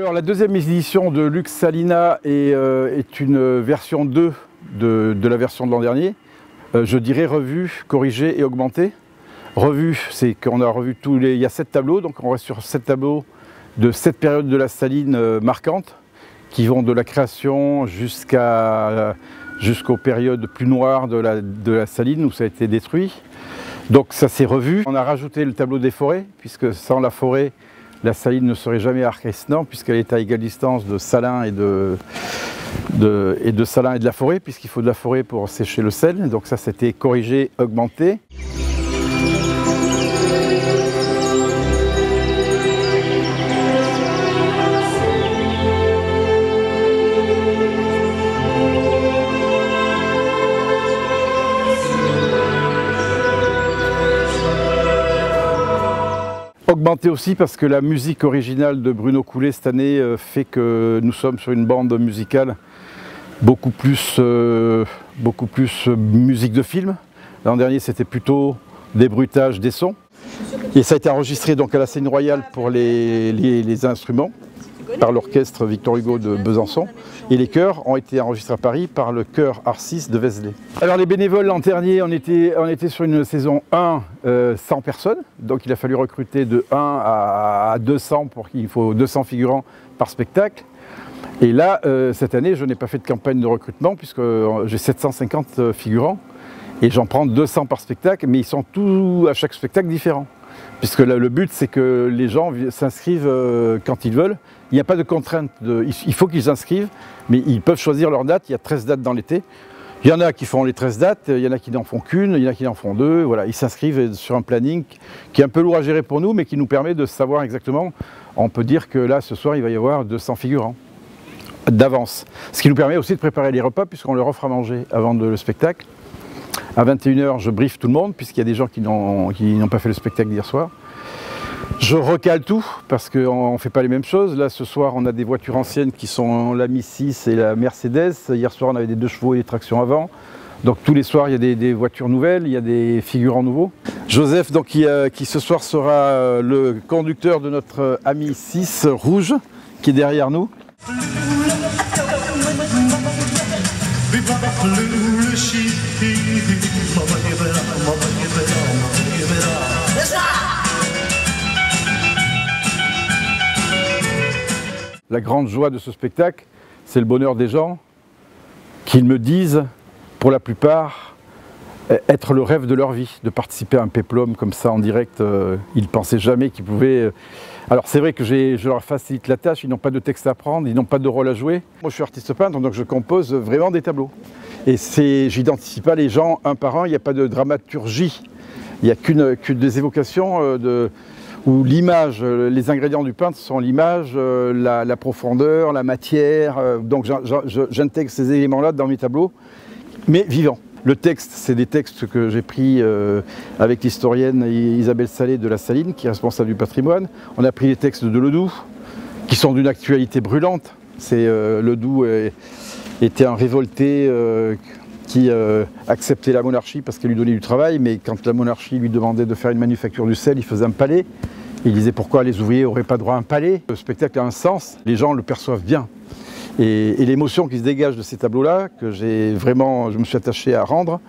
Alors la deuxième édition de Lux Salina est une version 2 de la version de l'an dernier. Je dirais revue, corrigée et augmentée. Revue, c'est qu'on a revu il y a 7 tableaux, donc on reste sur 7 tableaux de 7 périodes de la Saline marquantes, qui vont de la création jusqu'aux périodes plus noires de la Saline où ça a été détruit. Donc ça s'est revu. On a rajouté le tableau des forêts, puisque sans la forêt, la Saline ne serait jamais Arc-Esnant, puisqu'elle est à égale distance de Salins et de Salins et de la forêt, puisqu'il faut de la forêt pour sécher le sel. Donc ça, c'était corrigé, augmenté. Augmenté aussi parce que la musique originale de Bruno Coulet cette année fait que nous sommes sur une bande musicale beaucoup plus musique de film. L'an dernier c'était plutôt des bruitages, des sons. Et ça a été enregistré donc à la Scène Royale pour les instruments par l'orchestre Victor Hugo de Besançon, et les chœurs ont été enregistrés à Paris par le chœur Arcis de Vézelay. Alors les bénévoles l'an dernier, on était sur une saison 1 100 personnes, donc il a fallu recruter de 1 à 200 pour qu'il faut 200 figurants par spectacle. Et là, cette année, je n'ai pas fait de campagne de recrutement puisque j'ai 750 figurants et j'en prends 200 par spectacle, mais ils sont tous à chaque spectacle différents. Puisque le but, c'est que les gens s'inscrivent quand ils veulent. Il n'y a pas de contrainte, il faut qu'ils s'inscrivent, mais ils peuvent choisir leur date. Il y a 13 dates dans l'été. Il y en a qui font les 13 dates, il y en a qui n'en font qu'une, il y en a qui en font 2. Voilà, ils s'inscrivent sur un planning qui est un peu lourd à gérer pour nous, mais qui nous permet de savoir exactement. On peut dire que là, ce soir, il va y avoir 200 figurants d'avance. Ce qui nous permet aussi de préparer les repas, puisqu'on leur offre à manger avant le spectacle. À 21 h, je briefe tout le monde, puisqu'il y a des gens qui n'ont pas fait le spectacle d'hier soir. Je recale tout, parce qu'on ne fait pas les mêmes choses. Là, ce soir, on a des voitures anciennes qui sont la Mi 6 et la Mercedes. Hier soir, on avait des 2 chevaux et des tractions avant. Donc tous les soirs, il y a des voitures nouvelles, il y a des figurants nouveaux. Joseph, donc, qui ce soir sera le conducteur de notre Ami 6 rouge, qui est derrière nous. La grande joie de ce spectacle, c'est le bonheur des gens qu'ils me disent, pour la plupart, être le rêve de leur vie, de participer à un péplum comme ça en direct. Ils ne pensaient jamais qu'ils pouvaient... Alors c'est vrai que je leur facilite la tâche, ils n'ont pas de texte à apprendre, ils n'ont pas de rôle à jouer. Moi je suis artiste peintre, donc je compose vraiment des tableaux. Et j'identifie pas les gens un par un, il n'y a pas de dramaturgie. Il n'y a que des évocations où l'image, les ingrédients du peintre sont l'image, la profondeur, la matière. Donc j'intègre ces éléments-là dans mes tableaux, mais vivants. Le texte, c'est des textes que j'ai pris avec l'historienne Isabelle Salé de la Saline, qui est responsable du patrimoine. On a pris les textes de Ledoux, qui sont d'une actualité brûlante. Ledoux était un révolté qui acceptait la monarchie parce qu'elle lui donnait du travail, mais quand la monarchie lui demandait de faire une manufacture du sel, il faisait un palais. Il disait pourquoi les ouvriers n'auraient pas droit à un palais. Le spectacle a un sens, les gens le perçoivent bien. Et l'émotion qui se dégage de ces tableaux-là, que je me suis attaché à rendre,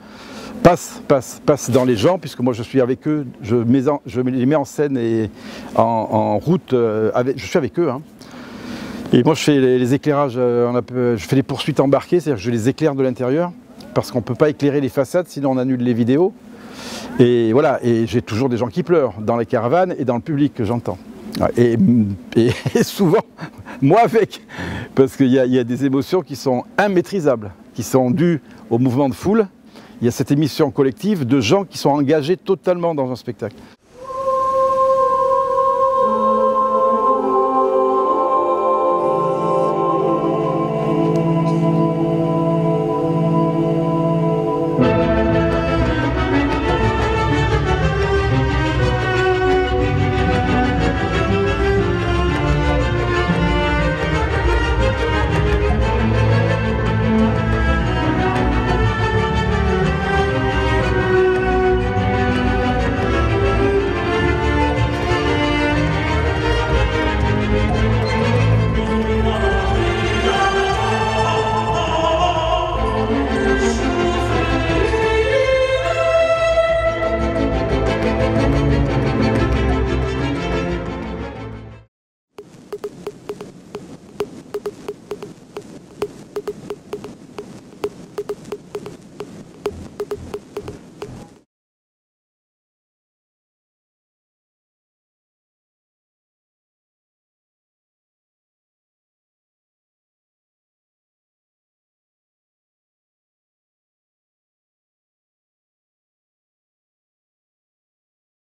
passe dans les gens, puisque moi je suis avec eux, je les mets en scène et en route, je suis avec eux. Hein. Et moi je fais les éclairages, je fais les poursuites embarquées, c'est-à-dire que je les éclaire de l'intérieur, parce qu'on ne peut pas éclairer les façades, sinon on annule les vidéos. Et voilà, et j'ai toujours des gens qui pleurent, dans les caravanes et dans le public que j'entends. Et souvent, moi avec, parce qu'il y a des émotions qui sont immaîtrisables, qui sont dues au mouvement de foule. Il y a cette émission collective de gens qui sont engagés totalement dans un spectacle.